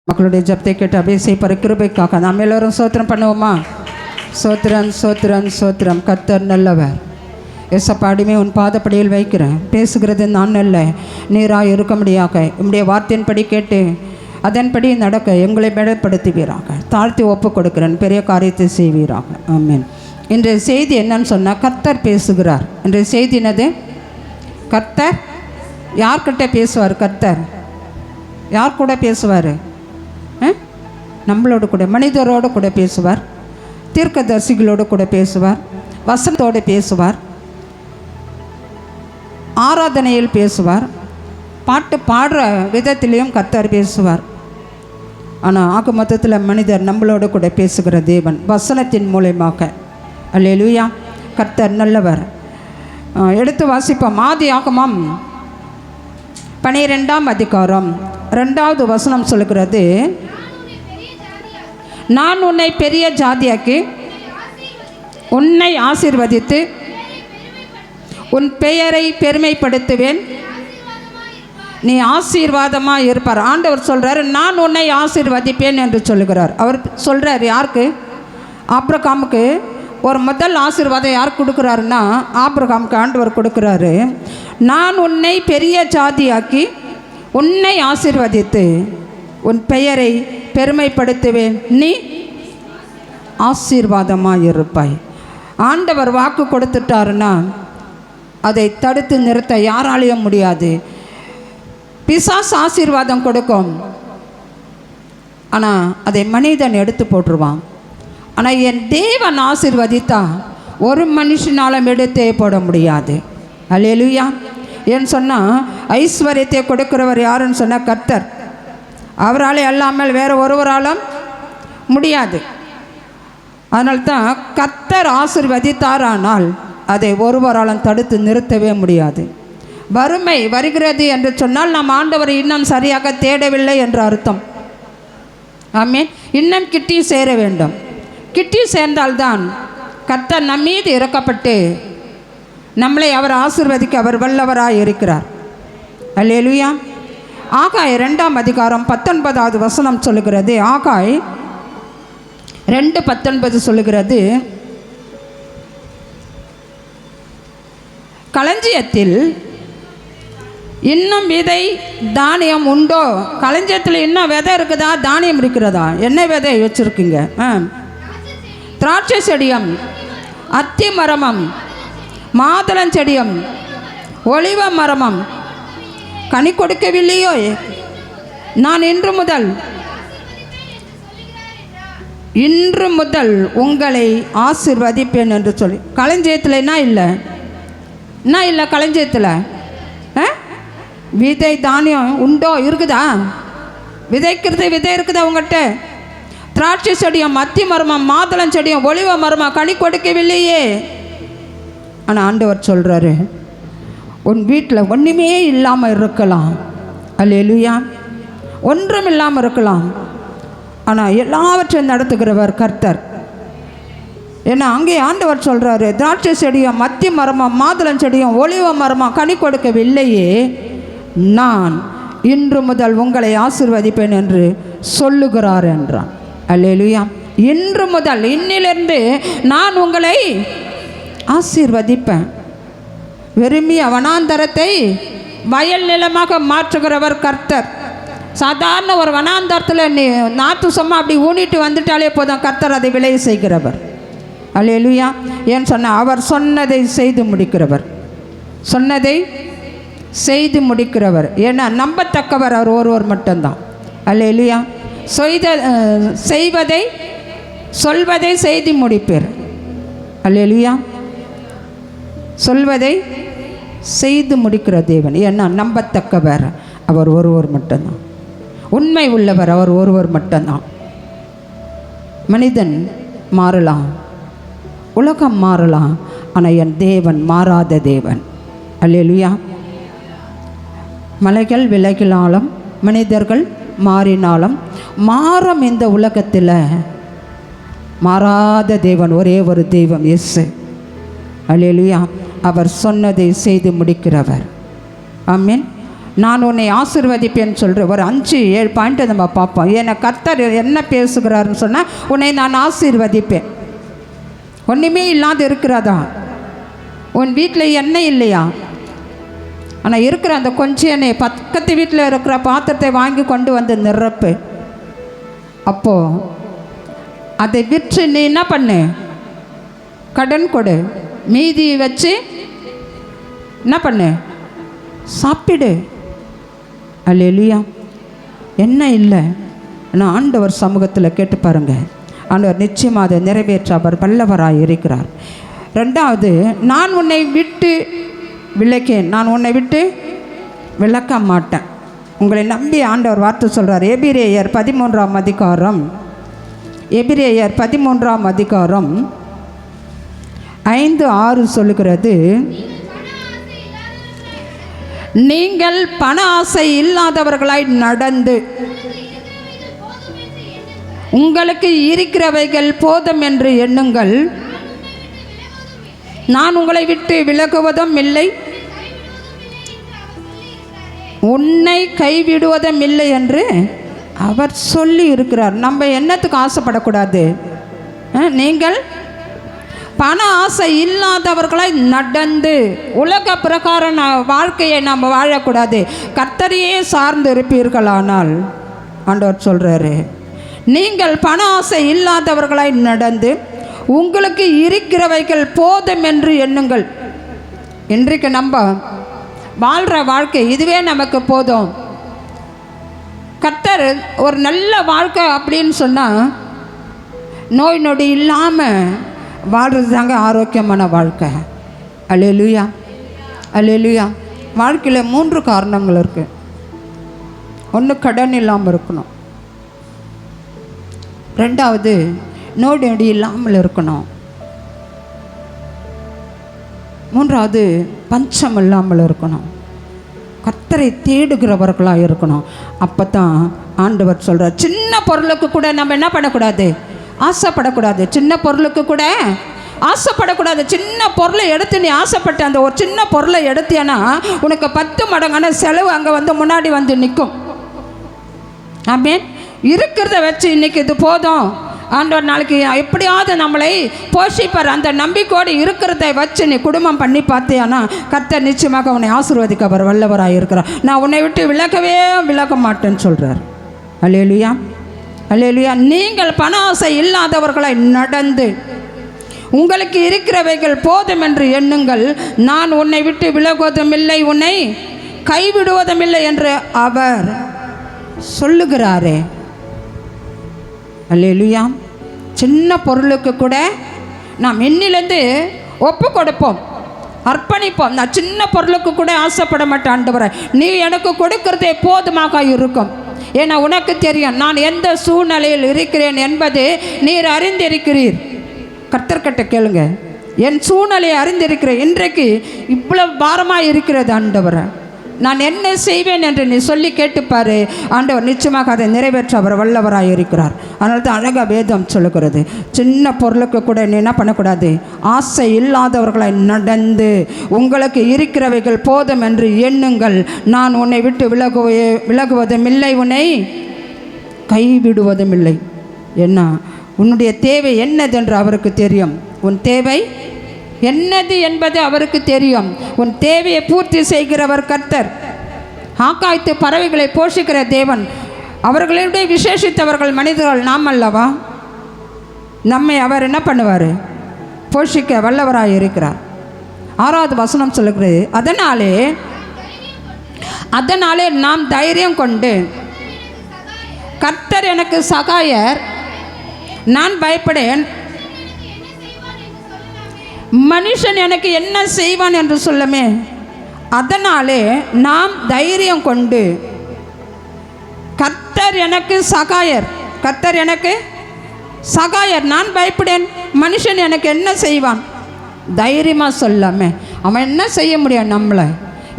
மக்களுடைய ஜபத்தை கேட்டு அபிஷேக கிருபைக்காக நாம் எல்லோரும் சோத்திரம் பண்ணுவோமா? சோத்திரம் சோத்திரம் சோத்திரம். கர்த்தர் நல்லவர். எசப்பாடியுமே உன் பாதப்படியில் வைக்கிறேன். பேசுகிறது நான் அல்ல, நீராக இருக்கும்படியாக உம்முடைய வார்த்தையின்படி கேட்டு அதன்படி நடக்க எங்களை பலப்படுத்துவீராக. தாழ்த்தி ஒப்பு கொடுக்கிறேன், பெரிய காரியத்தை செய்வீராக. ஆமென். இன்றைய செய்தி என்னன்னு சொன்னால், கர்த்தர் பேசுகிறார். இன்றைய செய்தி என்னது? கர்த்தர் யார்கிட்ட பேசுவார்? கர்த்தர் யார் கூட பேசுவார்? நம்மளோட கூட, மனிதரோடு கூட பேசுவார், தீர்க்கதரிசிகளோடு கூட பேசுவார், வசனத்தோடு பேசுவார், ஆராதனையில் பேசுவார், பாட்டு பாடுற விதத்திலையும் கர்த்தர் பேசுவார். ஆனால் ஆக மொத்தத்தில் மனிதர் நம்மளோடு கூட பேசுகிற தேவன் வசனத்தின் மூலமாக. அல்லேலூயா. கர்த்தர் நல்லவர். எடுத்து வாசிப்போம். ஆதியாகமம் 12ஆம் அதிகாரம் 2வது வசனம் சொல்கிறது, நான் உன்னை பெரிய ஜாதியாக்கி உன்னை ஆசீர்வதித்து உன் பெயரை பெருமைப்படுத்துவேன், நீ ஆசீர்வாதமாக இருப்பார். ஆண்டவர் சொல்கிறார், நான் உன்னை ஆசீர்வதிப்பேன் என்று சொல்லுகிறார். அவர் சொல்கிறார் யாருக்கு? ஆபிரகாமுக்கு. ஒரு முதல் ஆசீர்வாதம் யார் கொடுக்குறாருன்னா, ஆபிரகாமுக்கு ஆண்டவர் கொடுக்குறாரு. நான் உன்னை பெரிய ஜாதியாக்கி உன்னை ஆசீர்வதித்து உன் பெயரை பெருமைப்படுத்துவேன், நீ ஆசீர்வாதமாக இருப்பாய். ஆண்டவர் வாக்கு கொடுத்துட்டாருன்னா அதை தடுத்து நிறுத்த யாராலையும் முடியாது. பிசாசு ஆசீர்வாதம் கொடுக்கும், ஆனால் அதை மனிதன் எடுத்து போட்டுருவான். ஆனால் என் தேவன் ஆசீர்வதித்தா ஒரு மனுஷனாலும் எடுத்தே போட முடியாது. அல்லேலூயா. ஏன்னு சொன்னால், ஐஸ்வர்யத்தை கொடுக்கிறவர் யாருன்னு சொன்னால் கர்த்தர். அவரால் அல்லாமல் வேறு ஒருவராலும் முடியாது. அதனால்தான் கர்த்தர் ஆசீர்வதித்தாரானால் அதை ஒருவராலும் தடுத்து நிறுத்தவே முடியாது. வறுமை வருகிறது என்று சொன்னால் நாம் ஆண்டவரை இன்னும் சரியாக தேடவில்லை என்று அர்த்தம். ஆமென். இன்னும் கிட்டி சேர வேண்டும். கிட்டி சேர்ந்தால்தான் கர்த்தர் நம் மீது இறக்கப்பட்டு நம்மளை அவர் ஆசீர்வதிக்க அவர் வல்லவராய் இருக்கிறார். அல்லேலூயா. ஆகாய் 2ஆம் அதிகாரம் 19வது வசனம் சொல்லுகிறது. ஆகாய் 2:19 சொல்லுகிறது, களஞ்சியத்தில் இன்னும் விதை தானியம் உண்டோ? களஞ்சியத்தில் இன்னும் விதை இருக்குதா? தானியம் இருக்கிறதா? என்ன விதை வச்சுருக்குங்க? திராட்சை செடியம், அத்தி மரமம், மாதுளஞ்செடியம், ஒலிவ மரமம் கனி கொடுக்கவில்லையோ? நான் இன்று முதல் உங்களை ஆசீர்வதிப்பேன் என்று சொல்லி. களஞ்சியத்தில் என்ன இல்லை களஞ்சியத்தில் விதை தானியம் உண்டோ? இருக்குதா? விதைக்கிறது விதை இருக்குதா உங்கள்கிட்ட? திராட்சை செடியும், அத்தி மரமம், மாதுளஞ்செடியும், ஒலிவ மரமா கனி கொடுக்கவில்லையே. ஆனால் ஆண்டவர் சொல்கிறாரு, உன் வீட்டில் ஒன்றுமே இல்லாமல் இருக்கலாம். அல்லேலூயா. ஒன்றும் இல்லாமல் இருக்கலாம், ஆனால் எல்லாவற்றையும் நடத்துகிறவர் கர்த்தர். ஏன்னா அங்கே ஆண்டவர் சொல்கிறாரு, திராட்சை செடியும், அத்தி மரமும், மாதுளஞ்செடியும், ஒலிவ மரமாக கனி கொடுக்கவில்லையே, நான் இன்று முதல் உங்களை ஆசீர்வதிப்பேன் என்று சொல்லுகிறார் என்றான். அல்லேலூயா. இன்று முதல், இன்னிலிருந்து நான் உங்களை ஆசீர்வதிப்பேன். வெறுமிய வனாந்தரத்தை வயல் நிலமாக மாற்றுகிறவர் கர்த்தர். சாதாரண ஒரு வனாந்தரத்தில் நீ நாற்று சும்மா அப்படி ஊனிட்டு வந்துட்டாலே போதும், கர்த்தர் அதை விளைய செய்கிறவர். அல்லேலூயா. ஏன்னு சொன்னால், அவர் சொன்னதை செய்து முடிக்கிறவர். சொன்னதை செய்து முடிக்கிறவர். ஏன்னா நம்பத்தக்கவர் அவர் ஒருவர் மட்டும்தான். அல்லேலூயா. செய்வதை சொல்வதை செய்து முடிப்பேர். அல்லேலூயா. சொல்வதை செய்து முடிக்கிற தேவன். ஏன்னா நம்பத்தக்கவர் அவர் ஒருவர் மட்டும்தான். உண்மை உள்ளவர் அவர் ஒருவர் மட்டும்தான். மனிதன் மாறலாம், உலகம் மாறலாம், ஆனால் என் தேவன் மாறாத தேவன். அல்லேலூயா. மலைகள் விலகினாலும் மனிதர்கள் மாறினாலும் மாறும் இந்த உலகத்தில் மாறாத தேவன் ஒரே ஒரு தெய்வம், இயேசு. அல்லேலூயா. அவர் சொன்னதை செய்து முடிக்கிறவர். ஆமென். நான் உன்னை ஆசீர்வதிப்பேன்னு சொல்கிற ஒரு 5-7 பாயிண்ட்டை நம்ம பார்ப்போம். ஏன்னா கர்த்தர் என்ன பேசுகிறாருன்னு சொன்னால், உன்னை நான் ஆசீர்வதிப்பேன். ஒன்றுமே இல்லாத இருக்கிறதா? உன் வீட்டில் எண்ணெய் இல்லையா? ஆனால் இருக்கிற அந்த கொஞ்சம் எண்ணெய் பக்கத்து வீட்டில் இருக்கிற பாத்திரத்தை வாங்கி கொண்டு வந்து நிரப்பு. அப்போது அதை விற்று நீ என்ன பண்ணு? கடன் கொடு. மீதி வச்சு என்ன பண்ணு? சாப்பிடு. அல்லேலூயா. என்ன இல்லை, நான் ஆண்டவர் சமூகத்தில் கேட்டு பாருங்க. ஆண்டவர் நிச்சயமாக அதை நிறைவேற்ற அவர் வல்லவராக இருக்கிறார். ரெண்டாவது, நான் உன்னை விட்டு விலக்கேன், நான் உன்னை விட்டு விலக்க மாட்டேன். உங்களை நம்பி ஆண்டவர் வார்த்தை சொல்கிறார். எபிரேயர் 13ஆம் அதிகாரம், எபிரேயர் 13ஆம் அதிகாரம் 5-6 சொல்லுகிறது, நீங்கள் பண ஆசை இல்லாதவர்களாய் நடந்து உங்களுக்கு இருக்கிறவைகள் போதும் என்று எண்ணுங்கள். நான் உங்களை விட்டு விலகுவதும் இல்லை, உன்னை கைவிடுவதும் இல்லை என்று அவர் சொல்லி இருக்கிறார். நம்ம என்னத்துக்கு ஆசைப்படக்கூடாது? நீங்கள் பண ஆசை இல்லாதவர்களாய் நடந்து உலக பிரகார வாழ்க்கையை நம்ம வாழக்கூடாது. கர்த்தரையே சார்ந்து இருப்பீர்களானால் ஆண்டவர் சொல்கிறாரு, நீங்கள் பண ஆசை இல்லாதவர்களாய் நடந்து உங்களுக்கு இருக்கிறவைகள் போதும் என்று எண்ணுங்கள். இன்றைக்கு நம்ம வாழ்கிற வாழ்க்கை இதுவே நமக்கு போதும். கர்த்தர் ஒரு நல்ல வாழ்க்கை அப்படின்னு சொன்னால் நோய் நொடி இல்லாமல் வாழ்கிறது தாங்க ஆரோக்கியமான வாழ்க்கை. அல்லேலூயா, அல்லேலூயா. வாழ்க்கையில் 3 காரணங்கள் இருக்குது. ஒன்று, கடன் இல்லாமல் இருக்கணும். ரெண்டாவது, நோய் நொடி இல்லாமல் இருக்கணும். மூன்றாவது, பஞ்சம் இல்லாமல் இருக்கணும். கர்த்தரை தேடுகிறவர்களாக இருக்கணும். அப்போ தான் ஆண்டவர் சொல்கிறார், சின்ன பொருளுக்கு கூட நம்ம என்ன பண்ணக்கூடாது? ஆசைப்படக்கூடாது. சின்ன பொருளுக்கு கூட ஆசைப்படக்கூடாது. சின்ன பொருளை எடுத்து நீ ஆசைப்பட்ட அந்த ஒரு சின்ன பொருளை எடுத்தியானா உனக்கு 10 மடங்கான செலவு அங்கே வந்து முன்னாடி வந்து நிற்கும். ஆமென். இருக்கிறத வச்சு இன்றைக்கி இது போதும், ஆண்டவர் நாளைக்கு எப்படியாவது நம்மளை போஷிப்பார், அந்த நம்பிக்கையோடு இருக்கிறத வச்சு நீ குடும்பம் பண்ணி பார்த்தியானா கர்த்தர் நிச்சயமாக உன்னை ஆசீர்வதிக்க அவர் வல்லவராக இருக்கிறார். நான் உன்னை விட்டு விலக மாட்டேன்னு சொல்கிறார். அல்லேலூயா, அல்லேலூயா. நீங்கள் பண ஆசை இல்லாதவர்களை நடந்து உங்களுக்கு இருக்கிறவைகள் போதும் என்று எண்ணுங்கள். நான் உன்னை விட்டு விலகுவதும் இல்லை, உன்னை கைவிடுவதும் இல்லை என்று அவர் சொல்லுகிறாரே. அல்லேலூயா. சின்ன பொருளுக்கு கூட நாம் இன்னிலேருந்து ஒப்பு கொடுப்போம், அர்ப்பணிப்போம். நான் சின்ன பொருளுக்கு கூட ஆசைப்பட மாட்டேன். ஆண்டவரே, நீ எனக்கு கொடுக்கிறதே போதுமாக இருக்கும். ஏன்னா உனக்கு தெரியும் நான் எந்த சூழ்நிலையில் இருக்கிறேன் என்பது நீர் அறிந்திருக்கிறீர். கர்த்தர்கிட்ட கேளுங்க, என் சூழ்நிலையை அறிந்திருக்கிறேன். இன்றைக்கு இவ்வளவு பாரமாக இருக்கிறது ஆண்டவரை, நான் என்ன செய்வேன் என்று நீ சொல்லி கேட்டுப்பார். ஆண்டவர் நிச்சயமாக அதை நிறைவேற்ற அவர் வல்லவராக இருக்கிறார். அதனால தான் அழகாக வேதம் சொல்லுகிறது, சின்ன பொருளுக்கு கூட நீ என்ன பண்ணக்கூடாது? ஆசை இல்லாதவர்களை நடந்து உங்களுக்கு இருக்கிறவைகள் போதும் என்று எண்ணுங்கள். நான் உன்னை விட்டு விலகுவதும் இல்லை, உன்னை கைவிடுவதும் இல்லை. என்ன உன்னுடைய தேவை என்னதென்று அவருக்கு தெரியும். உன் தேவை என்னது என்பது அவருக்கு தெரியும். உன் தேவையை பூர்த்தி செய்கிறவர் கர்த்தர். ஆகாயத்து பறவைகளை போஷிக்கிற தேவன். அவர்களுடைய விசேஷித்தவர்கள் மனிதர்கள் நாம் அல்லவா? நம்மை அவர் என்ன பண்ணுவார்? போஷிக்க வல்லவராக இருக்கிறார். 6வது வசனம் சொல்லுகிறது, அதனாலே நாம் தைரியம் கொண்டு கர்த்தர் எனக்கு சகாயர், நான் பயப்படேன், மனுஷன் எனக்கு என்ன செய்வான் என்று சொல்லுமே. அதனாலே நாம் தைரியம் கொண்டு கர்த்தர் எனக்கு சகாயர், கர்த்தர் எனக்கு சகாயர், நான் பயப்படேன், மனுஷன் எனக்கு என்ன செய்வான். தைரியமாக சொல்லாமே அவன் என்ன செய்ய முடியும் நம்மளை?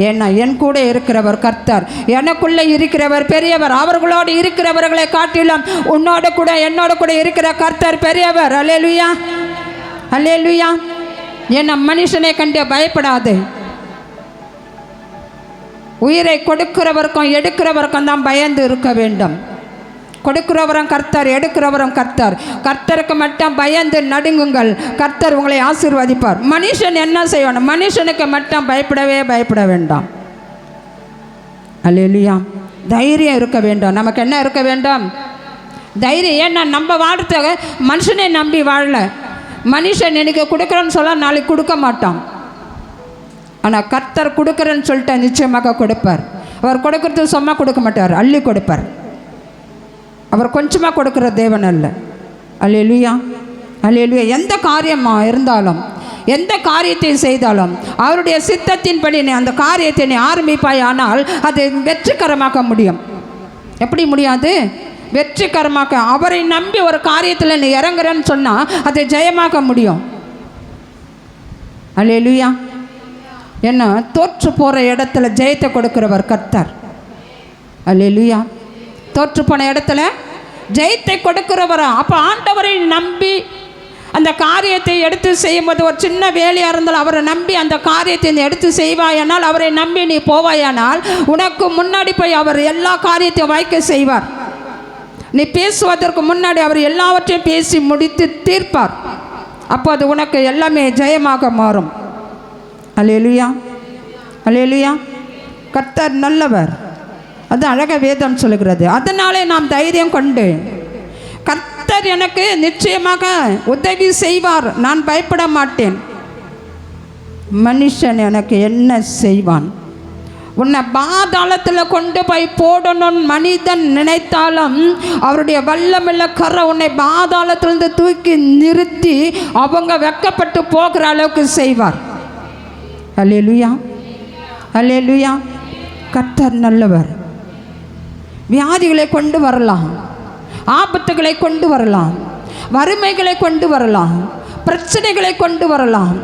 ஏன்னா என் கூட இருக்கிறவர் கர்த்தர், எனக்குள்ளே இருக்கிறவர் பெரியவர். அவர்களோடு இருக்கிறவர்களை காட்டிலும் உன்னோட கூட என்னோட கூட இருக்கிற கர்த்தர் பெரியவர். அல்லேலூயா, அல்லேலூயா. ஏன்னா மனுஷனை கண்டு பயப்படாது. உயிரை கொடுக்கிறவருக்கும் எடுக்கிறவருக்கும் தான் பயந்து இருக்க வேண்டும். கொடுக்கிறவரும் கர்த்தர், எடுக்கிறவரும் கர்த்தர். கர்த்தருக்கு மட்டும் பயந்து நடுங்குங்கள், கர்த்தர் உங்களை ஆசீர்வதிப்பார். மனுஷன் என்ன செய்யணும்? மனுஷனுக்கு மட்டும் பயப்பட வேண்டாம். அல்லேலூயா. தைரியம் இருக்க வேண்டும். நமக்கு என்ன இருக்க வேண்டும்? தைரியம். ஏன்னா நம்ம வாழ்றதுக்கு மனுஷனை நம்பி வாழல. மனுஷன் எனக்கு கொடுக்குறேன்னு சொல்ல நாளைக்கு கொடுக்க மாட்டான். ஆனால் கர்த்தர் கொடுக்குறேன்னு சொல்லிட்டு நிச்சயமாக கொடுப்பார். அவர் கொடுக்கறது சும்மா கொடுக்க மாட்டார், அள்ளி கொடுப்பார். அவர் கொஞ்சமாக கொடுக்குற தேவன் அல்ல. அல்லேலூயா, அல்லேலூயா. எந்த காரியமாக இருந்தாலும், எந்த காரியத்தை செய்தாலும் அவருடைய சித்தத்தின்படி நீ அந்த காரியத்தை நீ ஆரம்பிப்பாய், ஆனால் அது வெற்றிகரமாக்க முடியும். எப்படி முடியாது? வெற்றிகரமாக்க. அவரை நம்பி ஒரு காரியத்தில் நீ இறங்குறன்னு சொன்னால் அதை ஜெயமாக்க முடியும். அல்லேலூயா. ஏன்னா தோற்று போகிற இடத்துல ஜெயத்தை கொடுக்கிறவர் கர்த்தர். அல்லேலூயா. தோற்று போன இடத்துல ஜெயத்தை கொடுக்கிறவரா? அப்போ ஆண்டவரை நம்பி அந்த காரியத்தை எடுத்து செய்யும்போது, ஒரு சின்ன வேலையாக இருந்தாலும் அவரை நம்பி அந்த காரியத்தை நீ எடுத்து செய்வாயானால், அவரை நம்பி நீ போவாயானால் உனக்கு முன்னாடி போய் அவர் எல்லா காரியத்தையும் வாய்க்க செய்வார். நீ பேசுவதற்கு முன்னாடி அவர் எல்லாவற்றையும் பேசி முடித்து தீர்ப்பார். அப்போ அது உனக்கு எல்லாமே ஜெயமாக மாறும். அல்லேலூயா, அல்லேலூயா. கர்த்தர் நல்லவர். அது அழக வேதம் சொல்லுகிறது. அதனாலே நாம் தைரியம் கொண்டு, கர்த்தர் எனக்கு நிச்சயமாக உதவி செய்வார், நான் பயப்பட மாட்டேன். மனுஷன் எனக்கு என்ன செய்வான்? உன்னை பாதாளத்தில் கொண்டு போய் போடணும்னு மனிதன் நினைத்தாலும் அவருடைய வல்லமுள்ள கரை உன்னை பாதாளத்திலிருந்து தூக்கி நிறுத்தி அவங்க வெட்கப்பட்டு போகிற அளவுக்கு செய்வார். அல்லேலூயா, அல்லேலூயா. கர்த்தர் நல்லவர். வியாதிகளை கொண்டு வரலாம், ஆபத்துகளை கொண்டு வரலாம், வறுமைகளை கொண்டு வரலாம், பிரச்சனைகளை கொண்டு வரலாம்,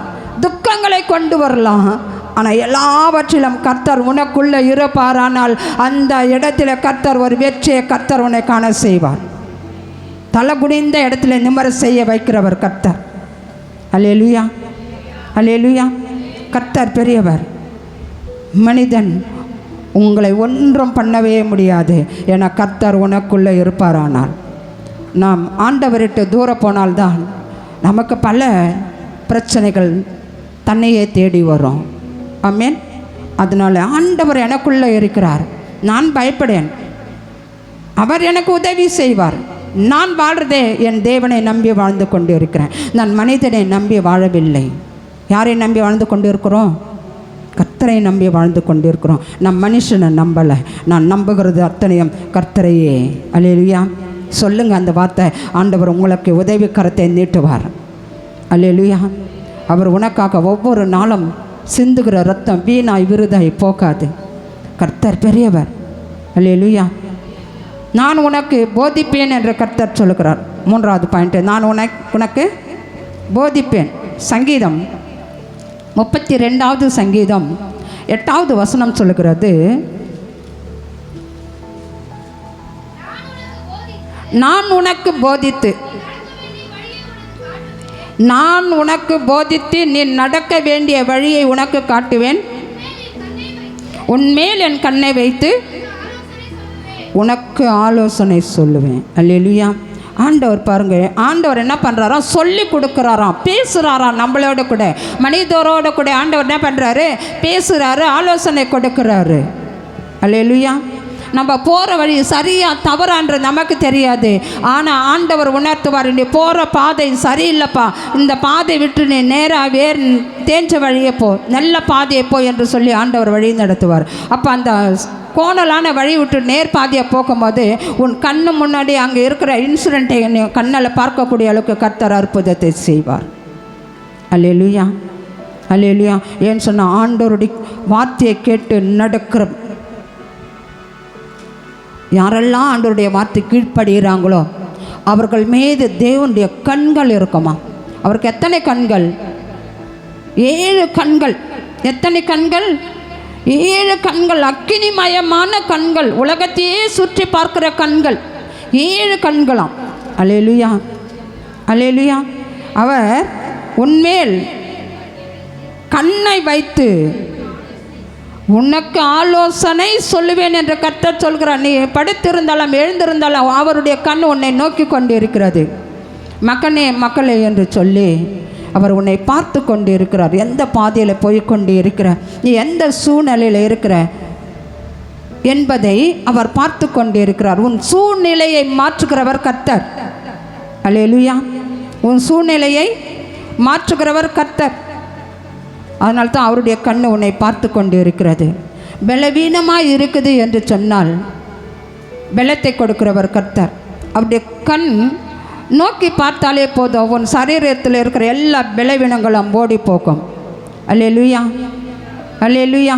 துக்கங்களை கொண்டு வரலாம். ஆனால் எல்லாவற்றிலும் கர்த்தர் உனக்குள்ளே இருப்பாரானால் அந்த இடத்துல கர்த்தர் ஒரு வெற்றியை கர்த்தர் உன்னை காண செய்வார். தலை குனிந்த இடத்துல நிம்மர செய்ய வைக்கிறவர் கர்த்தர். அல்லேலூயா, அல்லேலூயா. கர்த்தர் பெரியவர். மனிதன் உங்களை ஒன்றும் பண்ணவே முடியாது. ஏன்னா கர்த்தர் உனக்குள்ளே இருப்பாரானால். நாம் ஆண்டவரிட்டு தூரம் போனால்தான் நமக்கு பல பிரச்சனைகள் தன்னையே தேடி வரும். ஆமென். அதனால் ஆண்டவர் எனக்குள்ளே இருக்கிறார், நான் பயப்படேன், அவர் எனக்கு உதவி செய்வார். நான் வாழ்கிறதே என் தேவனை நம்பி வாழ்ந்து கொண்டு இருக்கிறேன். நான் மனிதனை நம்பி வாழவில்லை. யாரை நம்பி வாழ்ந்து கொண்டு இருக்கிறோம்? கர்த்தரை நம்பி வாழ்ந்து கொண்டு இருக்கிறோம். நம் மனுஷனை நம்பலை, நான் நம்புகிறது அத்தனையும் கர்த்தரையே. அல்லேலூயா. சொல்லுங்கள் அந்த வார்த்தை. ஆண்டவர் உங்களுக்கு உதவி கரத்தை நீட்டுவார். அல்லேலூயா. அவர் உனக்காக ஒவ்வொரு நாளும் சிந்துகிற ரத்தம் வீணாய் விருதாய் போகாது. கர்த்தர் பெரியவர். அல்லேலூயா. நான் உனக்கு போதிப்பேன் என்று கர்த்தர் சொல்லுகிறார். 3வது பாயிண்ட், நான் உனக்கு போதிப்பேன். சங்கீதம் 32வது சங்கீதம் 8வது வசனம் சொல்லுகிறது, நான் உனக்கு போதித்து நீ நடக்க வேண்டிய வழியை உனக்கு காட்டுவேன். உன்மேல் என் கண்ணை வைத்து உனக்கு ஆலோசனை சொல்லுவேன். அல்லேலூயா. ஆண்டவர் பாருங்க, ஆண்டவர் என்ன பண்ணுறாரோ சொல்லி கொடுக்குறாராம், பேசுகிறாராம். நம்மளோட கூட, மனிதரோட கூட ஆண்டவர் என்ன பண்ணுறாரு? பேசுகிறாரு, ஆலோசனை கொடுக்குறாரு. அல்லேலூயா. நம்ம போகிற வழி சரியா தவறான்ற நமக்கு தெரியாது. ஆனால் ஆண்டவர் உணர்த்துவார், நீ போகிற பாதை சரியில்லைப்பா, இந்த பாதை விட்டு நீ நேராக தேஞ்ச வழியே போ, நல்ல பாதையை போ என்று சொல்லி ஆண்டவர் வழி நடத்துவார். அப்போ அந்த கோணலான வழி விட்டு நேர் பாதையை போகும்போது உன் கண்ணு முன்னாடி அங்கே இருக்கிற இன்சிடெண்ட்டை கண்ணால் பார்க்கக்கூடிய அளவுக்கு கர்த்தர் அற்புதத்தை செய்வார். அல்லேலூயா, அல்லேலூயா. ஏன்னு சொன்னால் ஆண்டவருடைய வார்த்தையை கேட்டு நடக்கிற யாரெல்லாம் ஆண்டவருடைய வார்த்தை கீழ்ப்படுகிறாங்களோ அவர்கள் மீது தேவனுடைய கண்கள் இருக்குமா. அவருக்கு எத்தனை கண்கள்? 7 கண்கள். எத்தனை கண்கள்? 7 கண்கள். அக்கினிமயமான கண்கள், உலகத்தையே சுற்றி பார்க்கிற கண்கள், 7 கண்களாம். அல்லேலூயா, அல்லேலூயா. அவர் உன்மேல் கண்ணை வைத்து உனக்கு ஆலோசனை சொல்லுவேன் என்று கர்த்தர் சொல்கிறார். நீ படுத்திருந்தாலும் எழுந்திருந்தாலும் அவருடைய கண் உன்னை நோக்கி கொண்டு இருக்கிறது. மகனே மகளே என்று சொல்லி அவர் உன்னை பார்த்து கொண்டு இருக்கிறார். எந்த பாதையில் போய்கொண்டு இருக்கிற, நீ எந்த சூழ்நிலையில் இருக்கிற என்பதை அவர் பார்த்து கொண்டு இருக்கிறார். உன் சூழ்நிலையை மாற்றுகிறவர் கர்த்தர். அல்லேலூயா. உன் சூழ்நிலையை மாற்றுகிறவர் கர்த்தர். அதனால்தான் அவருடைய கண்ணு உன்னை பார்த்து கொண்டு இருக்கிறது. பலவீனமாக இருக்குது என்று சொன்னால் பலத்தை கொடுக்கிறவர் கர்த்தர். அவருடைய கண் நோக்கி பார்த்தாலே போதும், உன் சரீரத்தில் இருக்கிற எல்லா பலவீனங்களும் ஓடி போகும். அல்லேலூயா, அல்லேலூயா.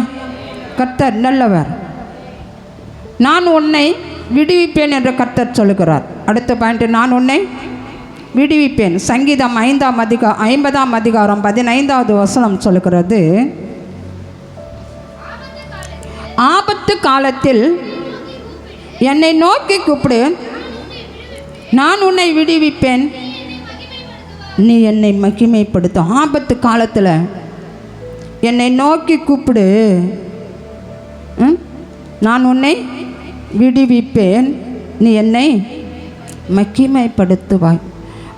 கர்த்தர் நல்லவர். நான் உன்னை விடுவிப்பேன் என்று கர்த்தர் சொல்கிறார். அடுத்த பாயிண்ட், நான் உன்னை விடுவிப்பேன். சங்கீதம் 50ஆம் அதிகாரம் 15வது வசனம் சொல்கிறது, ஆபத்து காலத்தில் என்னை நோக்கி கூப்பிடு, நான் உன்னை விடுவிப்பேன், நீ என்னை மகிமைப்படுத்தும். ஆபத்து காலத்தில் என்னை நோக்கி கூப்பிடு, நான் உன்னை விடுவிப்பேன், நீ என்னை மகிமைப்படுத்துவாய்.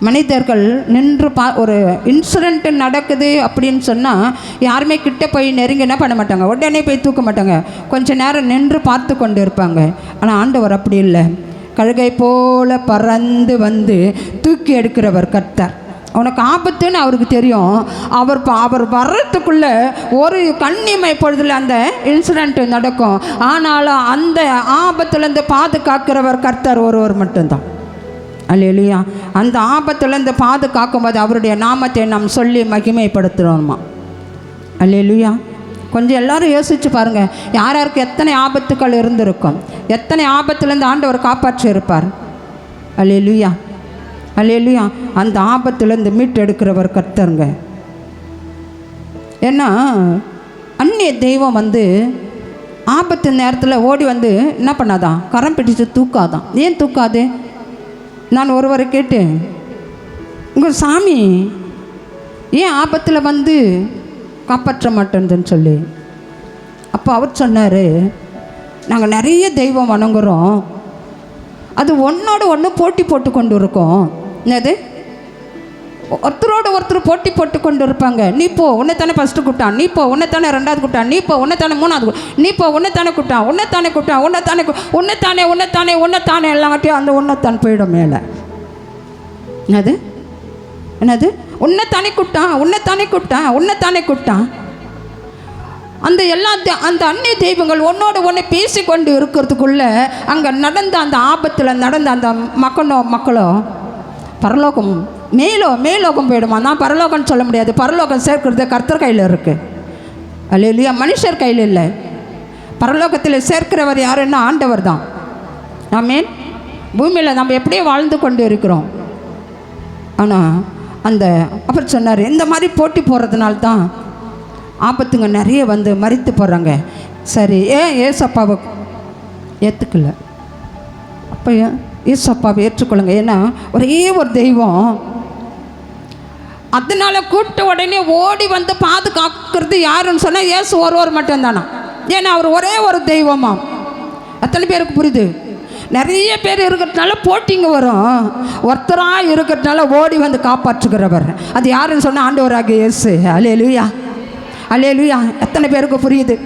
மனிதர்கள் நின்று ஒரு இன்சிடெண்ட் நடக்குது அப்படின்னு சொன்னால் யாருமே கிட்ட போய் நெருங்கி என்ன பண்ண மாட்டாங்க, உடனே போய் தூக்க மாட்டாங்க, கொஞ்சம் நேரம் நின்று பார்த்து கொண்டு இருப்பாங்க. ஆனால் ஆண்டவர் அப்படி இல்லை. கழுகை போல பறந்து வந்து தூக்கி எடுக்கிறவர் கர்த்தர். அவனுக்கு ஆபத்துன்னு அவருக்கு தெரியும். அவர் வர்றதுக்குள்ளே ஒரு கண்ணிமை பொழுதில் அந்த இன்சிடெண்ட் நடக்கும். ஆனாலும் அந்த ஆபத்துலேருந்து பாதுகாக்கிறவர் கர்த்தர் ஒருவர் மட்டும்தான். அல்லேலூயா. அந்த ஆபத்துலேருந்து பாதுகாக்கும்போது அவருடைய நாமத்தை நாம் சொல்லி மகிமைப்படுத்துகிறோமா. அல்லேலூயா. கொஞ்சம் எல்லோரும் யோசித்து பாருங்கள், யார் யாருக்கு எத்தனை ஆபத்துக்கள் இருந்திருக்கும், எத்தனை ஆபத்துலேருந்து ஆண்டவர் காப்பாற்றி இருப்பார். அல்லேலூயா, அல்லேலூயா. அந்த ஆபத்துலேருந்து மீட்டெடுக்கிறவர் கர்த்தருங்க. ஏன்னா அந்நிய தெய்வம் வந்து ஆபத்து நேரத்தில் ஓடி வந்து என்ன பண்ணாதான், கரம் பிடிச்சு தூக்காதான். ஏன் தூக்காது? நான் ஒருவரை கேட்டேன், உங்கள் சாமி ஏன் ஆபத்தில் வந்து காப்பாற்ற மாட்டேன்னு சொல்லி. அப்போ அவர் சொன்னார், நாங்கள் நிறைய தெய்வம் வணங்குகிறோம், அது ஒன்றோடு ஒன்று போட்டி போட்டு கொண்டு இருக்கோம். என்னது? ஒருத்தரோடு ஒருத்தர் போட்டி போட்டு கொண்டு இருப்பாங்க. நீ போ, உன்னைத்தானே ஃபஸ்ட்டு கூட்டான், நீ போ, உன்னைத்தானே 2வது கூட்டான், நீ போ, உன்னைத்தானே 3வது, நீ போ, உன்னைத்தானே கூட்டான், உன்னைத்தானே கூட்டான், உன்னைத்தானே எல்லாத்தையும் அந்த உன்னைத்தான் போயிடும் மேலே. என்னது? என்னது? உன்னைத்தானே கூட்டான். அந்த எல்லா அந்த அந்நிய தெய்வங்கள் ஒன்னோடு ஒன்று பேசி கொண்டு இருக்கிறதுக்குள்ளே அங்கே நடந்த அந்த ஆபத்தில் நடந்த அந்த மக்களோ பரலோகம் மேலோகம் போயிடுமா. நான் பரலோகம்னு சொல்ல முடியாது. பரலோகம் சேர்க்கிறது கர்த்தர் கையில் இருக்குது. அல்லேலூயா. மனுஷர் கையில் இல்லை. பரலோகத்தில் சேர்க்கிறவர் யாருன்னா ஆண்டவர் தான். ஆமென். பூமியில் நம்ம எப்படியே வாழ்ந்து கொண்டு இருக்கிறோம். ஆனால் அந்த அவர் சொன்னார், இந்த மாதிரி போட்டி போடுறதுனால தான் ஆபத்துங்க நிறைய வந்து மறித்து போகிறாங்க. சரி, ஏன் ஏசப்பாவை ஏற்றுக்கல? அப்போ ஏசப்பாவை ஏற்றுக்கொள்ளுங்க. ஏன்னா ஒரே ஒரு தெய்வம், அதனால் கூப்பிட்ட உடனே ஓடி வந்து பாதுகாக்கிறது யாருன்னு சொன்னால் இயேசு ஒருவர் மட்டும்தானா. ஏன்னா அவர் ஒரே ஒரு தெய்வமா. அத்தனை பேருக்கு புரியுது. நிறைய பேர் இருக்கிறதுனால போட்டிங்க வரும், ஒருத்தராக இருக்கிறதுனால ஓடி வந்து காப்பாற்றுகிறவர் அது யாருன்னு சொன்னால் ஆண்டவராகிய இயேசு. அல்லேலூயா, அல்லேலூயா. எத்தனை பேருக்கு புரியுது?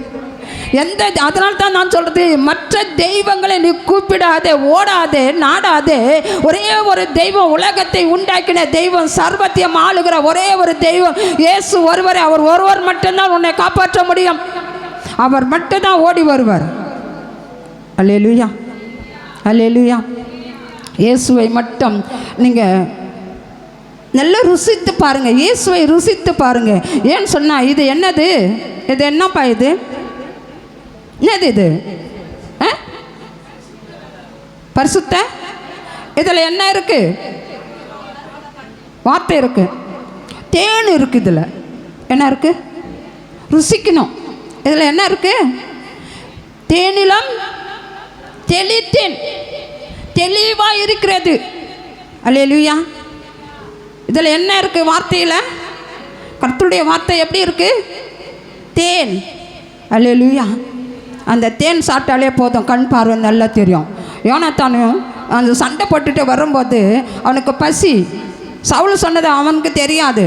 அதனால தான் நான் சொல்கிறது, மற்ற தெய்வங்களை நீ கூப்பிடாதே, ஓடாதே, நாடாதே. ஒரே ஒரு தெய்வம், உலகத்தை உண்டாக்கின தெய்வம், சர்வத்தையும் ஆளுகிற ஒரே ஒரு தெய்வம் இயேசு ஒருவரே. அவர் ஒருவர் மட்டும்தான் உன்னை காப்பாற்ற முடியும். அவர் மட்டும்தான் ஓடி வருவார். அல்லேலூயா, அல்லேலூயா. இயேசுவை மட்டும் நீங்கள் நல்லா ருசித்து பாருங்கள். இயேசுவை ருசித்து பாருங்கள். ஏன்னு சொன்னால் இது என்னது? இது என்னப்பா? இது என்னது? இது பரிசுத்த. இதில் என்ன இருக்கு? வார்த்தை இருக்கு, தேன் இருக்கு. இதில் என்ன இருக்கு? ருசிக்கணும். இதில் என்ன இருக்கு? தேனிலம் தெளித்தேன், தெளிவாக இருக்கிறது. அல்லேலூயா. இதில் என்ன இருக்குது? வார்த்தையில் கர்த்தருடைய வார்த்தை எப்படி இருக்குது? தேன். அல்லேலூயா. அந்த தேன் சாப்பிட்டாலே போதும், கண் பார்வை நல்லா தெரியும். யோனாத்தானும் அந்த சண்டை போட்டுட்டு வரும்போது அவனுக்கு பசி. சவுல் சொன்னது அவனுக்கு தெரியாது.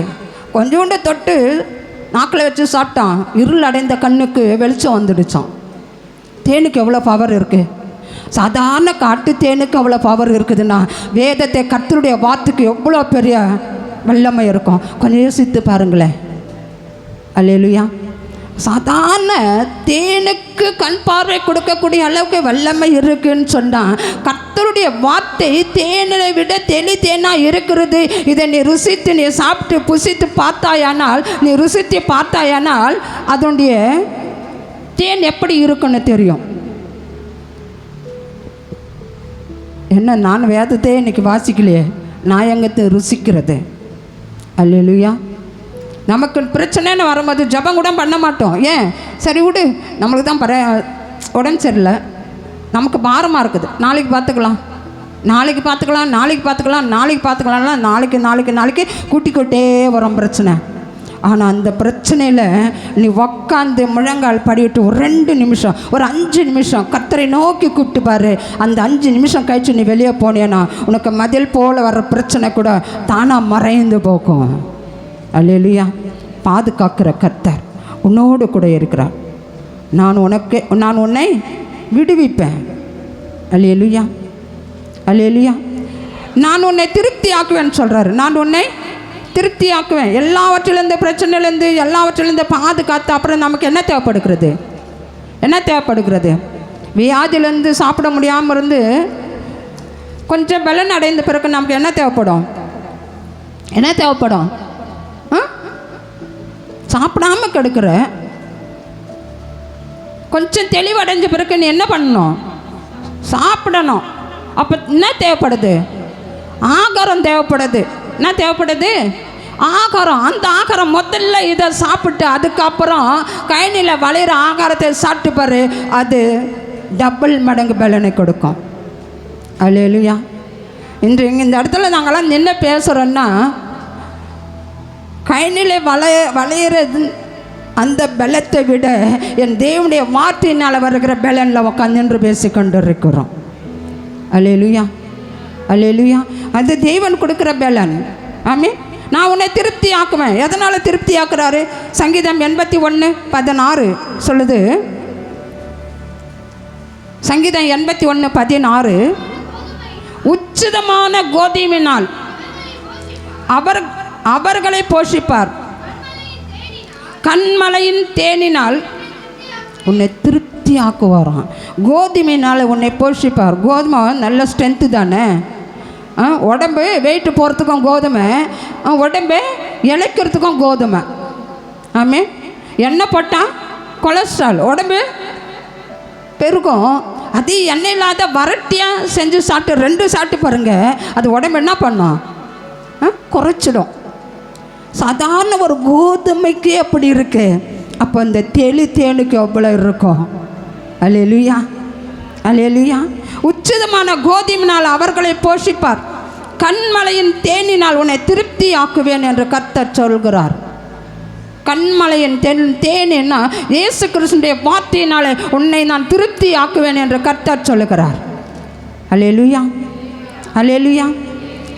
கொஞ்சோண்டு தொட்டு நாக்கில் வச்சு சாப்பிட்டான். இருள் அடைந்த கண்ணுக்கு வெளிச்சம் வந்துடுச்சான். தேனுக்கு எவ்வளோ பவர் இருக்குது! சாதாரண காட்டு தேனுக்கு அவ்வளோ பவர் இருக்குதுன்னா வேதத்தை கர்த்தருடைய வார்த்தைக்கு எவ்வளோ பெரிய வல்லமை இருக்கும். கொஞ்சம் யோசித்து பாருங்களேன். அல்லேலூயா. சாதாரண தேனுக்கு கண் பார்வை கொடுக்கக்கூடிய அளவுக்கு வல்லமை இருக்குன்னு சொன்னால் கர்த்தருடைய வார்த்தை தேனை விட தேனாக இருக்கிறது. இதை நீ ருசித்து நீ சாப்பிட்டு புசித்து பார்த்தாயானால், நீ ருசித்து பார்த்தாயானால் அதனுடைய தேன் எப்படி இருக்குன்னு தெரியும். என்ன, நான் வேதத்தையே இன்றைக்கி வாசிக்கலையே, நான் எங்கத்தை ருசிக்கிறது? அல்லேலூயா. நமக்கு பிரச்சனைன்னு வரும்போது ஜபம் கூட பண்ண மாட்டோம். ஏன்? சரி விடு, நம்மளுக்கு தான் உடம்பு சரியில்லை, நமக்கு பாரமாக இருக்குது, நாளைக்கு பார்த்துக்கலாம், நாளைக்கு பார்த்துக்கலாம், நாளைக்கு பார்த்துக்கலாம், நாளைக்கு பார்த்துக்கலாம்னா நாளைக்கு நாளைக்கு நாளைக்கு கூட்டிக்கிட்டே வரும் பிரச்சனை. ஆனால் அந்த பிரச்சனையில் நீ உக்காந்து முழங்கால் படிவிட்டு ஒரு 2 நிமிஷம், ஒரு 5 நிமிஷம் கர்த்தரை நோக்கி கூப்பிட்டு பாரு. அந்த 5 நிமிஷம் கழிச்சு நீ வெளியே போனேன்னா உனக்கு மதில் போல் வர்ற பிரச்சனை கூட தானாக மறைந்து போகும். அல்லேலூயா. பாதுகாக்கிற கர்த்தர் உன்னோடு கூட இருக்கிறார். நான் உன்னை விடுவிப்பேன். அல்லேலூயா. அல்லேலூயா. நான் உன்னை திருப்தி ஆக்குவேன்னு சொல்கிறாரு. நான் உன்னை திருப்தி ஆக்குவேன். எல்லாவற்றிலேருந்து, பிரச்சனையிலேருந்து, எல்லாவற்றிலேருந்து பாதுகாத்து அப்புறம் நமக்கு என்ன தேவைப்படுகிறது? என்ன தேவைப்படுகிறது? வியாதியிலேருந்து சாப்பிட முடியாமல் இருந்து கொஞ்சம் பலன் அடைந்த பிறகு நமக்கு என்ன தேவைப்படும்? என்ன தேவைப்படும்? சாப்பிடாமல் கெடுக்கிற கொஞ்சம் தெளிவடைஞ்ச பிறகு நீ என்ன பண்ணணும்? சாப்பிடணும். அப்போ என்ன தேவைப்படுது? ஆகாரம் தேவைப்படுது. என்ன தேவைப்படுது? ஆகாரம். அந்த ஆகாரம் முதல்ல இதை சாப்பிட்டு அதுக்கப்புறம் கயனியில் வளையிற ஆகாரத்தை சாப்பிட்டு பாரு, அது டபுள் மடங்கு பலனை கொடுக்கும். அல்லேலூயா. இன்று இந்த இடத்துல நாங்கள்லாம் என்ன பேசுகிறோன்னா, கயனில் வளையிறது அந்த பலத்தை விட என் தேவனுடைய வார்த்தையினால் வருகிற பலனில் உட்காந்து நின்று பேசி கொண்டு இருக்கிறோம். அல்லேலூயா. அல்லேலூயா. அது தேவன் கொடுக்குற பலன். ஆமே. நான் உன்னை திருப்தி ஆக்குவேன். எதனால் திருப்தி ஆக்குறாரு? சங்கீதம் 81:16 சொல்லுது. சங்கீதம் 81:16 உச்சிதமான கோதுமையினால் அவர்களை போஷிப்பார், கண்மலையின் தேனினால் உன்னை திருப்தி ஆக்குவாராம். கோதுமையினால் உன்னை போஷிப்பார். கோதுமை நல்ல ஸ்ட்ரென்த்து தானே. உடம்பு வெயிட்டு போகிறதுக்கும் கோதுமை, உடம்பு இழைக்கிறதுக்கும் கோதுமை. ஆமே. எண்ணெய் போட்டால் கொலஸ்ட்ரால், உடம்பு பெருகும். அது எண்ணெய் இல்லாத வரட்டியாக செஞ்சு சாப்பிட்டு 2 சாப்பிட்டு பாருங்கள், அது உடம்பு என்ன பண்ணும்? குறைச்சிடும். சாதாரண ஒரு கோதுமைக்கு அப்படி இருக்கு. அப்போ அந்த தேனுக்கு எவ்வளோ இருக்கும்? அல்லேலூயா. அல்லேலூயா. உச்சிதமான கோதுமையினால் அவர்களை போஷிப்பார், கண்மலையின் தேனினால் உன்னை திருப்தி ஆக்குவேன் என்று கர்த்தர் சொல்கிறார். கண்மலையின் தேனின்னா இயேசு கிறிஸ்துவின் வார்த்தையினாலே உன்னை நான் திருப்தி ஆக்குவேன் என்று கர்த்தர் சொல்லுகிறார். அல்லேலூயா. அல்லேலூயா.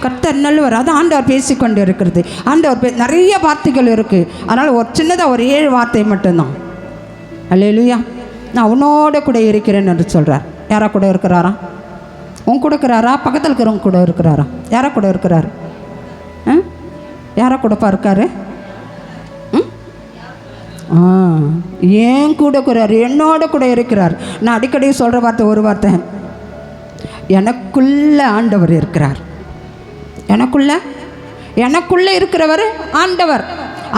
கர்த்தர் நல்லவர். அது ஆண்டவர் பேசிக்கொண்டு இருக்கிறது. ஆண்டவர் நிறைய வார்த்தைகள் இருக்குது. அதனால் ஒரு சின்னதாக ஒரு 7 வார்த்தை மட்டும்தான். அல்லேலூயா. நான் உன்னோட கூட இருக்கிறேன் என்று சொல்கிறார். யாரா கூட இருக்கிறாரா? உன் கூட இருக்கிறாரா? பக்கத்தில் இருக்கிறவங்க கூட இருக்கிறாரா? யாரா கூட இருக்கிறாரு? யாரா கூடப்பா இருக்காரு? ஏன் கூட இருக்கிறார், என்னோட கூட இருக்கிறார். நான் அடிக்கடி சொல்கிற வார்த்தை ஒரு வார்த்தை, எனக்குள்ள ஆண்டவர் இருக்கிறார். எனக்குள்ளே இருக்கிறவர் ஆண்டவர்.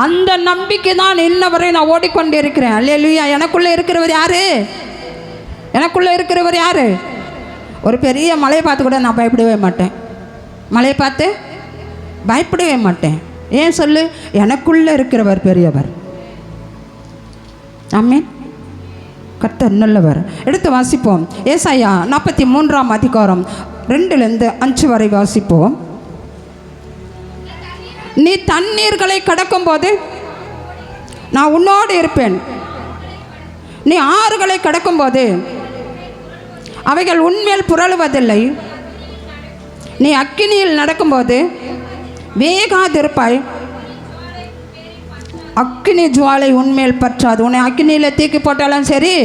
அந்த நம்பிக்கை தான் இன்னவரை நான் ஓடிக்கொண்டு இருக்கிறேன். அல்லேலூயா. எனக்குள்ளே இருக்கிறவர் யாரு? எனக்குள்ளே இருக்கிறவர் யாரு? ஒரு பெரிய மலையை பார்த்து கூட நான் பயப்படவே மாட்டேன். மலையை பார்த்து பயப்படவே மாட்டேன். ஏன் சொல்லு? எனக்குள்ளே இருக்கிறவர் பெரியவர். ஆமென். கர்த்தர் நல்லவர். எடுத்து வாசிப்போம். ஏசாயா 43:2-5 வரை வாசிப்போம். நீ தண்ணீர்களை கடக்கும் போது நான் உன்னோடு இருப்பேன், நீ ஆறுகளை கடக்கும்போது அவைகள் உன்மேல் புரளுவதில்லை. நீ அக்கினியில் நடக்கும்போது வேகாதிருப்பாய். அக்கினி ஜுவாலை உன்மேல் பற்றாது. உன்னை அக்கினியில் தூக்கி போட்டாலும் சரி,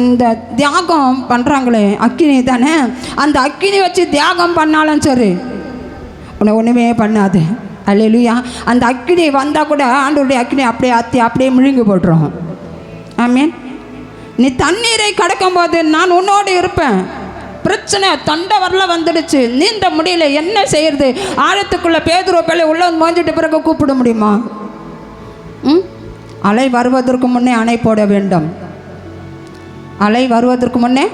இந்த தியாகம் பண்ணுறாங்களே அக்கினி தானே, அந்த அக்கினி வச்சு தியாகம் பண்ணாலும் சரி உன்னை ஒன்றுமே பண்ணாது. அல்லேலூயா. அந்த அக்கினி வந்தால் கூட ஆண்டவருடைய அக்கினி அப்படியே அத்தி அப்படியே முழுங்கி போட்டுரும். ஆமீன். நீ தண்ணீரை கடக்கும்போது நான் உன்னோடு இருப்பேன். பிரச்சனை தொண்டை வரல வந்துடுச்சு, நீந்த முடியல, என்ன செய்யறது? ஆழத்துக்குள்ளே பேதுரு பிள்ளை உள்ள மோஞ்சிட்டு பிறகு கூப்பிட முடியுமா? அலை வருவதற்கு முன்னே அணை போட வேண்டும். அலை வருவதற்கு முன்னே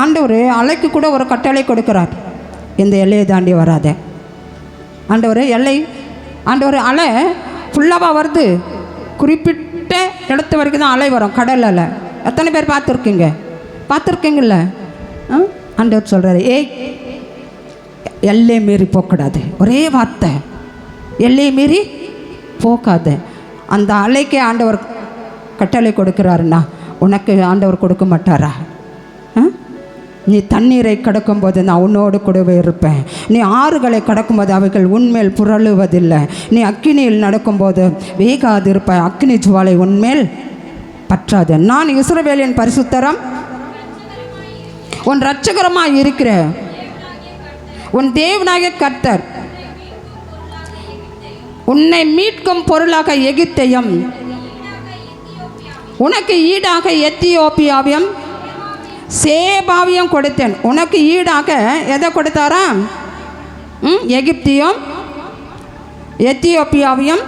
ஆண்டவர் அலைக்கு கூட ஒரு கட்டளை கொடுக்கிறார். இந்த எல்லையை தாண்டி வராத. ஆண்டவர் எல்லை, ஆண்டவர் அலை ஃபுல்லாக வருது, குறிப்பிட்ட இடத்து வரைக்கும் தான் அலை வரும். கடல் அலை எத்தனை பேர் பார்த்துருக்கீங்கல்ல? ஆண்டவர் சொல்கிறாரு, ஏய் எல்லை மீறி போகக்கூடாது. ஒரே வார்த்தை, எல்லை மீறி போகாது. அந்த அலைக்கே ஆண்டவர் கட்டளை கொடுக்குறாருன்னா உனக்கு ஆண்டவர் கொடுக்க மாட்டாரா? நீ தண்ணீரை கடக்கும்போது நான் உன்னோடு கூடவே இருப்பேன். நீ ஆறுகளை கடக்கும்போது அவைகள் உன்மேல் புரளுவதில்லை. நீ அக்கினியில் நடக்கும்போது வேகாது இருப்பாய். அக்கினி ஜுவாலை உன்மேல் பற்றாது. நான் இஸ்ரவேலின் பரிசுத்தரம், உன் இரட்சகரமாய் இருக்கிற உன் தேவனாகிய கர்த்தர், உன்னை மீட்கும் பொருளாக எகிப்தையும், உனக்கு ஈடாக எத்தியோப்பியாவையும் சேபாவையும் கொடுத்தேன். உனக்கு ஈடாக எதை கொடுத்தாரா? எகிப்தியும் எத்தியோப்பியாவையும்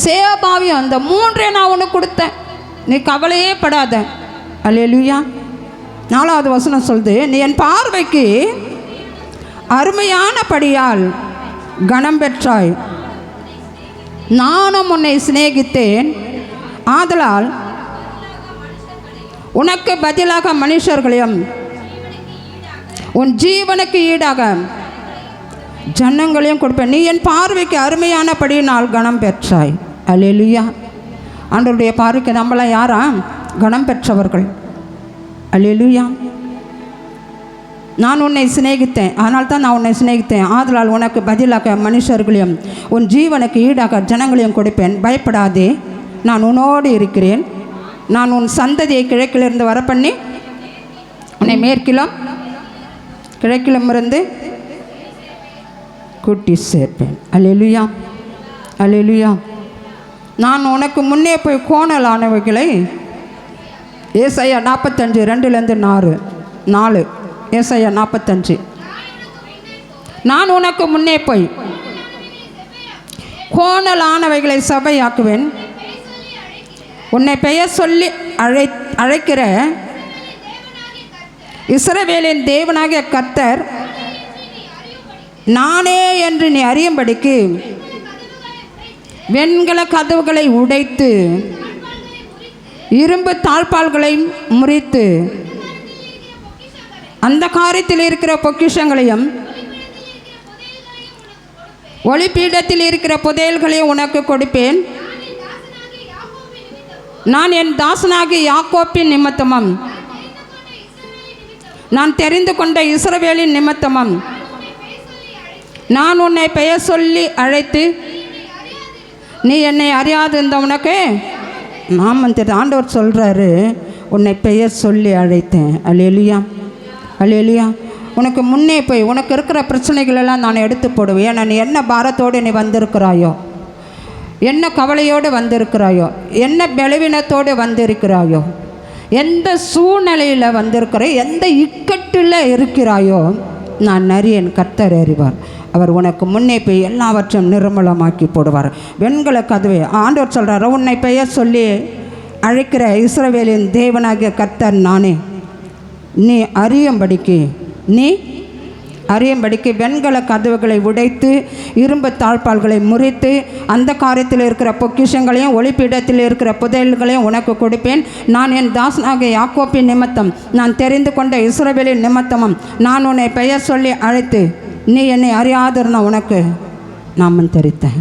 சேபாவையும், அந்த மூன்றே நான் உனக்கு கொடுத்தேன். நீ கவலையே படாத. அல்லேலூயா. 4வது வசனம் சொல்லுது, நீ என் பார்வைக்கு அருமையானபடியால் கனம் பெற்றாய். நானும் உன்னை சிநேகித்தேன். ஆதலால் உனக்கு பதிலாக மனுஷர்களையும் உன் ஜீவனுக்கு ஈடாக ஜனங்களையும் கொடுப்பேன். நீ என் பார்வைக்கு அருமையானபடியினால் கனம் பெற்றாய். அல்லேலூயா. ஆண்டவருடைய பார்வைக்கு நம்மளாம் யாரா? கனம் பெற்றவர்கள். அல்லேலூயா. நான் உன்னை சிநேகித்தேன், அதனால தான் நான் உன்னை சிநேகித்தேன். ஆதலால் உனக்கு பதிலாக மனுஷர்களையும் உன் ஜீவனுக்கு ஈடாக ஜனங்களையும் கொடுப்பேன். பயப்படாதே, நான் உன்னோடு இருக்கிறேன். நான் உன் சந்ததியை கிழக்கிலிருந்து வர பண்ணி உன்னை மேற்கிலும் கிழக்கிலும் இருந்து கூட்டி சேர்ப்பேன். அல்லேலூயா. அல்லேலூயா. நான் உனக்கு முன்னே போய் கோணலானவைகளை, ஏசாயா 45 2 4 ஏசாயா 45. நான் உனக்கு முன்னே போய் கோணலானவைகளை சபையாக்குவேன். உன்னை பெயர் சொல்லி அழைக்கிற இஸ்ரவேலின் தேவனாகிய கர்த்தர் நானே என்று நீ அறியும்படிக்கு வெண்கல கதவுகளை உடைத்து இரும்பு தாழ்பால்களை முறித்து அந்த காரியத்தில் இருக்கிற பொக்கிஷங்களையும் ஒளிப்பீடத்தில் இருக்கிற புதையல்களையும் உனக்கு கொடுப்பேன். நான் என் தாசனாகி யாக்கோப்பின் நிமித்தமும் நான் தெரிந்து கொண்ட இஸ்ரவேலின் நிமித்தமும் நான் உன்னை பெயர் சொல்லி அழைத்து நீ என்னை அறியாது இருந்த உனக்கு நாமம் தெரியும். ஆண்டவர் சொல்கிறாரு, உன்னை பெயர் சொல்லி அழைத்தேன். அல்லேலூயா. அல்லேலூயா. உனக்கு முன்னே போய் உனக்கு இருக்கிற பிரச்சனைகளெல்லாம் நான் எடுத்து போடுவேன். ஏன்னா நீ என்ன பாரத்தோடு நீ வந்திருக்கிறாயோ, என்ன கவலையோடு வந்திருக்கிறாயோ, என்ன பலவீனத்தோடு வந்திருக்கிறாயோ, எந்த சூழ்நிலையில் வந்திருக்கிறாயோ, எந்த இக்கட்டில் இருக்கிறாயோ, நான் அறியேன், கர்த்தர் அறிவார். அவர் உனக்கு முன்னே போய் எல்லாவற்றையும் நிர்மூலமாக்கி போடுவார். வெண்கல கதவை ஆண்டவர் சொல்கிறார், உன்னை பெயர் சொல்லி அழைக்கிற இஸ்ரவேலின் தேவனாகிய கர்த்தர் நானே. நீ அறியும்படிக்கு வெண்கல கதவுகளை உடைத்து இரும்பு தாழ்பால்களை முறித்து அந்த காரியத்தில் இருக்கிற பொக்கிஷங்களையும் ஒளிப்பீடத்தில் இருக்கிற புதையல்களையும் உனக்கு கொடுப்பேன். நான் என் தாசனாகிய யாக்கோப்பின் நிமித்தம் நான் தெரிந்து கொண்ட இஸ்ரவேலின் நிமித்தமும் நான் உன்னை பெயர் சொல்லி அழைத்து நீ என்னை அறியாதிருந்த உனக்கு நாமம் தெரித்தேன்.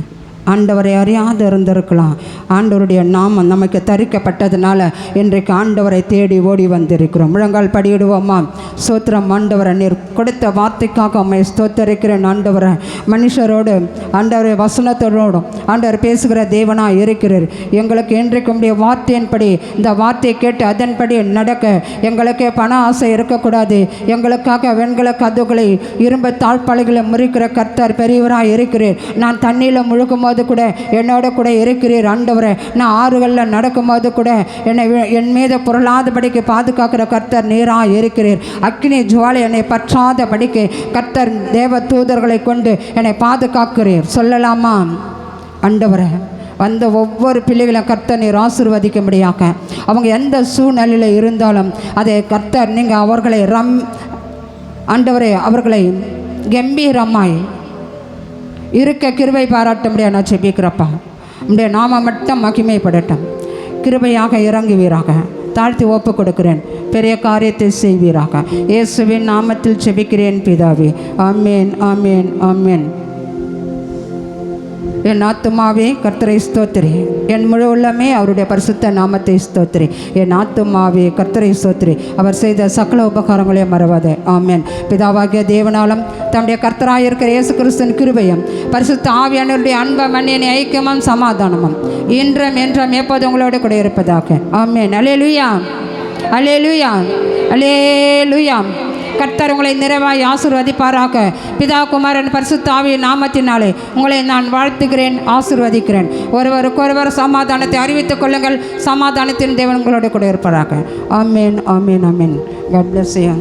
ஆண்டவரை அறியாது இருந்திருக்கலாம். ஆண்டவருடைய நாமம் நமக்கு தரிக்கப்பட்டதுனால இன்றைக்கு ஆண்டவரை தேடி ஓடி வந்திருக்கிறோம். முழங்கால் படியிடுவோமா? ஸ்தோத்திரம் ஆண்டவரை, நீர் கொடுத்த வார்த்தைக்காக உம்மை ஸ்தோத்தரிக்கிறேன் ஆண்டவரை. மனுஷரோடு ஆண்டவரை வசனத்தோடும் ஆண்டவர் பேசுகிற தேவனாக இருக்கிறார். எங்களுக்கு இன்றைக்கு உடைய வார்த்தையின்படி இந்த வார்த்தையை கேட்டு அதன்படி நடக்க எங்களுக்கு பண ஆசை இருக்கக்கூடாது. எங்களுக்காக வெண்கல கதவுகளை இரும்பு தாழ்பாளைகளை முறிக்கிற கர்த்தர் பெரியவராக இருக்கிறீர். நான் தண்ணியில் முழுக்கும் போது கூட என்னோட கூட இருக்கிறீர் ஆண்டவரே. நான் ஆறுகளில் நடக்கும்போது கூட என் மீது பொருளாதபடிக்கு பாதுகாக்கிற கர்த்தர் நீராக இருக்கிறீர். அக்னி ஜுவாலை என்னை பற்றாதபடிக்கு கர்த்தர் தேவ தூதர்களை கொண்டு என்னை பாதுகாக்கிறீர். சொல்லலாமா? ஆண்டவரே, வந்த ஒவ்வொரு பிள்ளைகளை கர்த்தர் நீர் ஆசீர்வதிக்கும்படியாக, அவங்க எந்த சூழ்நிலையில் இருந்தாலும் அதை கர்த்தர் நீங்கள் அவர்களை ஆண்டவரே அவர்களை கம்பீரமாய் இருக்க கிருபை பாராட்ட முடியாது. நான் செபிக்கிறப்பா, உடைய நாம மட்டும் மகிமைப்படட்டும். கிருபையாக இறங்குவீராக. தாழ்த்தி ஒப்பு கொடுக்கிறேன். பெரிய காரியத்தை செய்வீராக. இயேசுவின் நாமத்தில் செபிக்கிறேன் பிதாவே. ஆமேன், ஆமேன், ஆமேன். என் ஆத்துமாவே கர்த்தரை ஸ்தோத்திரி, என் முழு உள்ளமே அவருடைய பரிசுத்த நாமத்தை ஸ்தோத்திரி. என் ஆத்துமாவே கர்த்தரை ஸ்தோத்திரி, அவர் செய்த சகல உபகாரங்களையும் மறவாதே. ஆமேன். பிதாவாகிய தேவனாலும் தம்முடைய கர்த்தராக இருக்கிற இயேசு கிறிஸ்துவின் கிருபையும் பரிசுத்த ஆவியானவருடைய அன்பும் மன்னியின் ஐக்கியமும் சமாதானமும் இன்றும் என்றும் எப்போது உங்களோடு கூட இருப்பதாக. ஆமேன். அல்லேலூயா, அல்லேலூயா, அல்லேலூயா. கர்த்தர் உங்களை நிறைவாய் ஆசீர்வதிப்பாராக. பிதா குமாரன் பரிசுத்த ஆவியின் நாமத்தினாலே உங்களை நான் வாழ்த்துகிறேன், ஆசீர்வதிக்கிறேன். ஒருவருக்கொருவர் சமாதானத்தை அறிவித்துக் கொள்ளுங்கள். சமாதானத்தின் தேவன் உங்களோடு கூட இருப்பாராக. ஆமேன், ஆமேன், ஆமேன். God bless you.